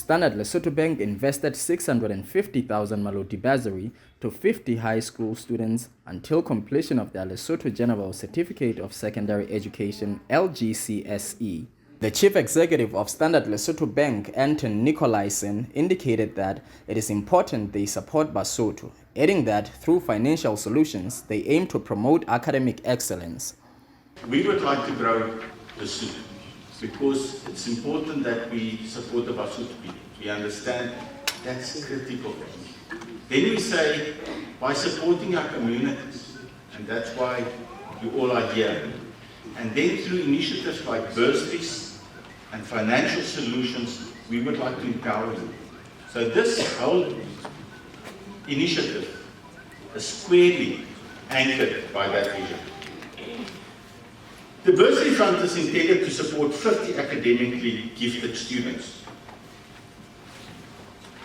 Standard Lesotho Bank invested 650,000 Maloti bursary to 50 high school students until completion of their Lesotho General Certificate of Secondary Education (LGCSE). The chief executive of Standard Lesotho Bank, Anton Nicolaisen, indicated that it is important they support Basotho, adding that through financial solutions, they aim to promote academic excellence. We would like to grow Lesotho because it's important that we support the Basotho people. We understand that's critical. Then we say, by supporting our communities, and that's why you all are here. And then through initiatives like bursaries and financial solutions, we would like to empower you. So this whole initiative is squarely anchored by that vision. The bursary fund is intended to support 50 academically gifted students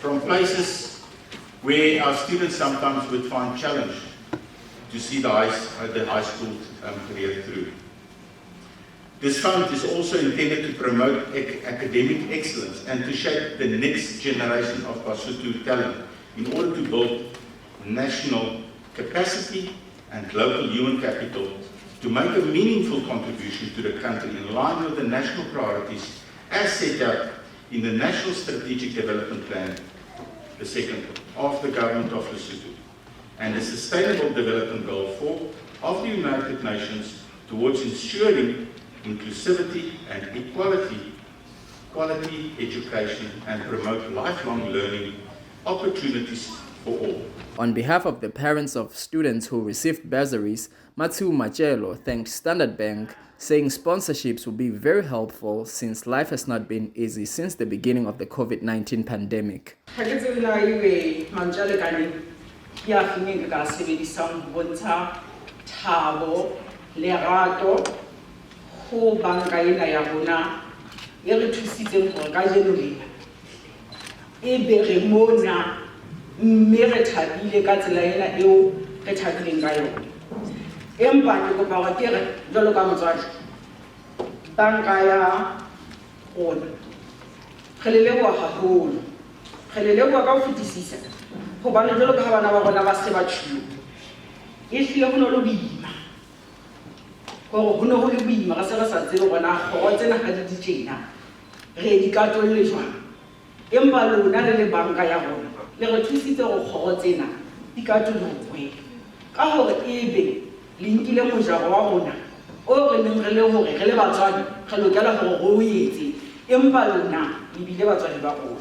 from places where our students sometimes would find challenge to see the high school career through. This fund is also intended to promote academic excellence and to shape the next generation of Basotho talent in order to build national capacity and local human capital to make a meaningful contribution to the country in line with the national priorities as set out in the National Strategic Development Plan, the second of the Government of Lesotho, and the Sustainable Development Goal 4 of the United Nations towards ensuring inclusivity and equality, quality education, and promote lifelong learning opportunities for all. On behalf of the parents of students who received bursaries, Matsu Machelo thanked Standard Bank, saying sponsorships will be very helpful since life has not been easy since the beginning of the COVID-19 pandemic. mme re thabile ka tsela ena eo re thabileng ka yona empa ke kopa gore ke re jalo ka motswadi banka ya rona re le leboha haholo re le leboha ka ho fetisisa hobane jalo ka ha bana ba rona ba se ba tshilo e hlile ho no le boima gore ho no ho le boima re se re sa tsebe gona kgoro tsena ga di tjena re di katolle jwang empa lona re le banka ya rona le re thusitse go kgoro tsena di katologwe ka gore ebe le nkile mojaro wa rona o re neng re le gore re le batswadi re lokela gore go etse empa lona le bile batswadi ba rona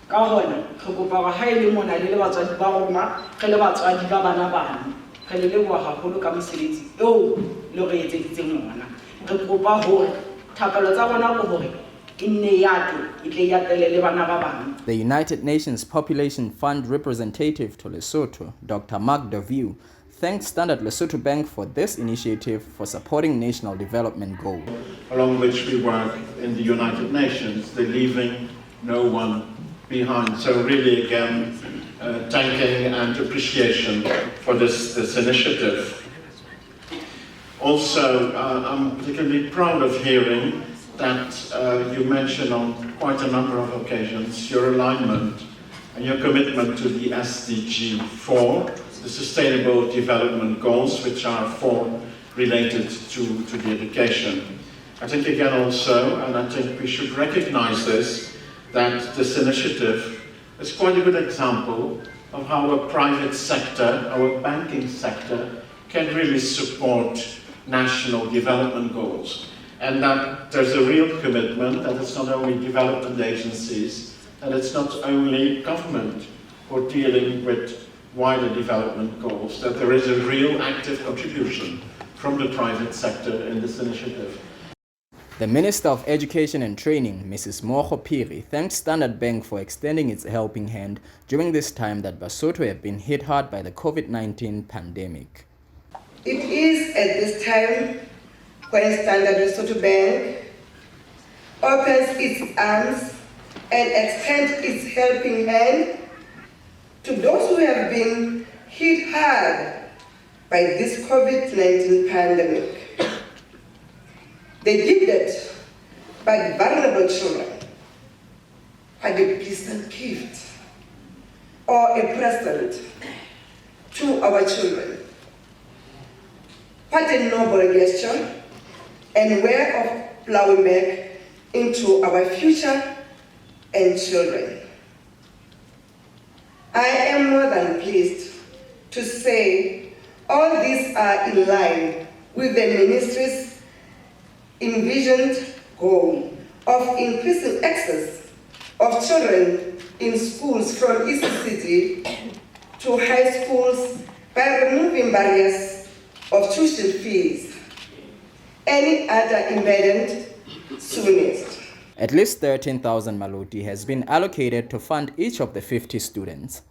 ka gona re kopa gore ha e le mona le batswadi ba rona re le batswadi ba bana bana re le leboha haholo ka mosebetsi eo le re etseditseng ngwana re kopa gore thapelo tsa rona go gore The United Nations Population Fund representative to Lesotho, Dr. Mark Devieux, thanked Standard Lesotho Bank for this initiative for supporting national development goals. Along which we work in the United Nations, they're leaving no one behind. So really again, thanking and appreciation for this initiative. Also, I'm particularly proud of hearing that you mentioned on quite a number of occasions your alignment and your commitment to the SDG 4, the Sustainable Development Goals, which are 4 related to the education. I think again also, and I think we should recognize this, that this initiative is quite a good example of how a private sector, our banking sector, can really support national development goals. And that there's a real commitment that it's not only development agencies, and it's not only government who are dealing with wider development goals, that there is a real active contribution from the private sector in this initiative. The Minister of Education and Training, Mrs. Mogo Phiri, thanked Standard Bank for extending its helping hand during this time that Basotho have been hit hard by the COVID-19 pandemic. It is at this time when Standard Lesotho Bank opens its arms and extends its helping hand to those who have been hit hard by this COVID-19 pandemic. The gifted but vulnerable children, What a pleasant gift or a present to our children. What a noble gesture and way of plowing back into our future and children. I am more than pleased to say all these are in line with the Ministry's envisioned goal of increasing access of children in schools from East City to high schools by removing barriers of tuition fees. Any other impediment soonest. At least 13,000 Maloti has been allocated to fund each of the 50 students.